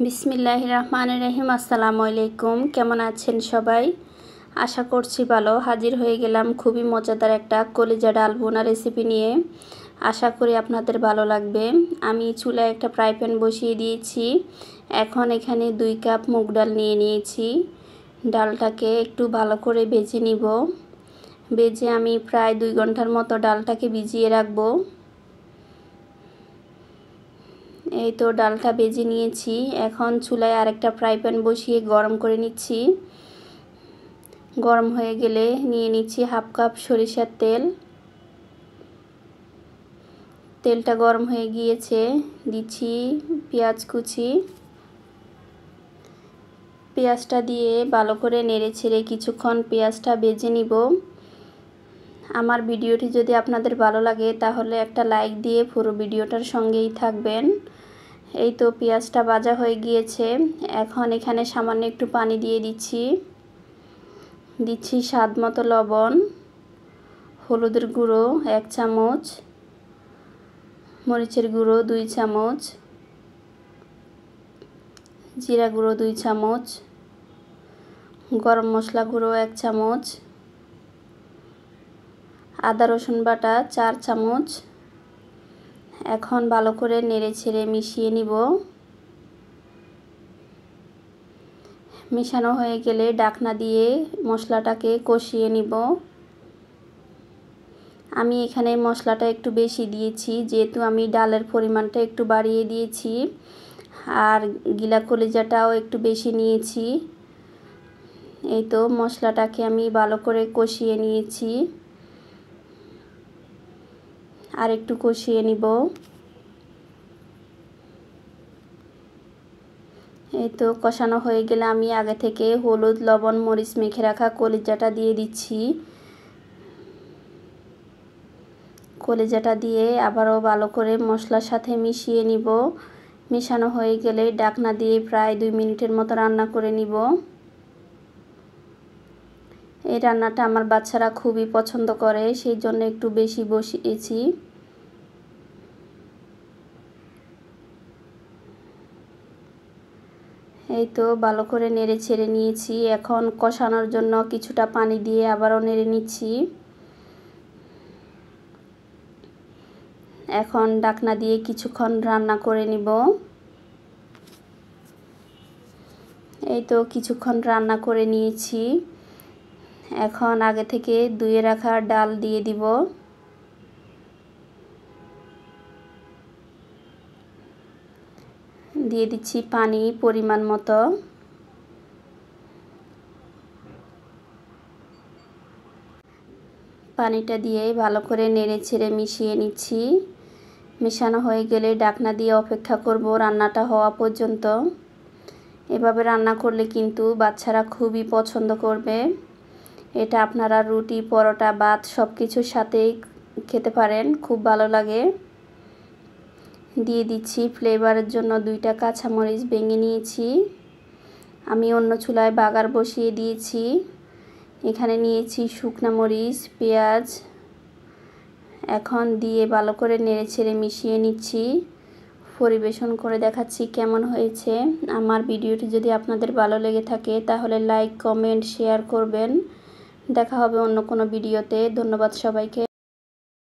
বিসমিল্লাহির রহমানির রহিম। আসসালামু আলাইকুম। কেমন আছেন সবাই? আশা করছি ভালো। হাজির হয়ে গেলাম খুবই মজাদার একটা কলিজা ডাল ভুনা রেসিপি নিয়ে। আশা করি আপনাদের ভালো লাগবে। আমি চুলায় একটা ফ্রাই প্যান বসিয়ে দিয়েছি। এখন এখানে 2 কাপ মুগ ডাল নিয়ে নিয়েছি। ডালটাকে একটু ভালো করে ভেজে নিব। ভেজে আমি প্রায় 2 ঘন্টার মতো ডালটাকে ভিজিয়ে রাখবো। এই তো ডালটা ভেজে নিয়েছি। এখন চুলায় আরেকটা ফ্রাই প্যান বসিয়ে গরম করে নিচ্ছি। গরম হয়ে গেলে নিয়ে নিচ্ছি হাফ কাপ সরিষার তেল। তেলটা গরম হয়ে গিয়েছে, দিচ্ছি পেঁয়াজ কুচি। পেঁয়াজটা দিয়ে ভালো করে নেড়ে ছেড়ে কিছুক্ষণ পেঁয়াজটা ভেজে নিব। আমার ভিডিওটি যদি আপনাদের ভালো লাগে তাহলে একটা লাইক দিয়ে পুরো ভিডিওটার সঙ্গেই থাকবেন। এই তো পেঁয়াজটা ভাজা হয়ে গিয়েছে। এখন এখানে সামান্য একটু পানি দিয়ে দিচ্ছি স্বাদ মতো লবণ, হলুদের গুঁড়ো 1 চামচ, মরিচের গুঁড়ো 2 চামচ, জিরা গুঁড়ো 2 চামচ, গরম মশলা গুঁড়ো 1 চামচ, আদা রসুন বাটা 4 চামচ। এখন ভালো করে নেড়ে ছেড়ে মিশিয়ে নিব। মিশানো হয়ে গেলে ঢাকনা দিয়ে মশলাটাকে কষিয়ে নিব। আমি এখানে মশলাটা একটু বেশি দিয়েছি, যেহেতু আমি ডালের পরিমাণটা একটু বাড়িয়ে দিয়েছি, আর গিলা কলিজাটাও একটু বেশি নিয়েছি। এই তো মশলাটাকে আমি ভালো করে কষিয়ে নিয়েছি, আর একটু কষিয়ে নিব। এই তো কষানো হয়ে গেলে আমি আগে থেকে হলুদ লবণ মরিচ মেখে রাখা কলিজাটা দিয়ে দিচ্ছি। কলিজাটা দিয়ে আবারও ভালো করে মশলার সাথে মিশিয়ে নিব। মেশানো হয়ে গেলে ঢাকনা দিয়ে প্রায় 2 মিনিটের মতো রান্না করে নিব। এই রান্নাটা আমার বাচ্চারা খুবই পছন্দ করে, সেই জন্য একটু বেশি বসিয়েছি। এই তো ভালো করে নেড়ে ছেড়ে নিয়েছি। এখন কষানোর জন্য কিছুটা পানি দিয়ে আবারও নেড়ে নিচ্ছি। এখন ঢাকনা দিয়ে কিছুক্ষণ রান্না করে নিব। এই তো কিছুক্ষণ রান্না করে নিয়েছি। এখন আগে থেকে ধুয়ে রাখা ডাল দিয়ে দিব। দিয়ে দিচ্ছি পানি পরিমাণ মতো। পানিটা দিয়ে ভালো করে নেড়ে ছেড়ে মিশিয়ে নিচ্ছি। মেশানো হয়ে গেলে ঢাকনা দিয়ে অপেক্ষা করব রান্নাটা হওয়া পর্যন্ত। এভাবে রান্না করলে কিন্তু বাচ্চারা খুবই পছন্দ করবে। এটা আপনারা রুটি পরোটা ভাত সব কিছুর সাথেই খেতে পারেন, খুব ভালো লাগে। দিয়ে দিচ্ছি ফ্লেভারের জন্য 2টা কাঁচামরিচ ভেঙে নিয়েছি। আমি অন্য চুলায় বাগার বসিয়ে দিয়েছি। এখানে নিয়েছি শুকনা মরিচ, পেঁয়াজ। এখন দিয়ে ভালো করে নেড়েছেড়ে মিশিয়ে নিচ্ছি। পরিবেশন করে দেখাচ্ছি কেমন হয়েছে। আমার ভিডিওটি যদি আপনাদের ভালো লেগে থাকে তাহলে লাইক কমেন্ট শেয়ার করবেন। দেখা হবে অন্য কোনো ভিডিওতে। ধন্যবাদ সবাইকে।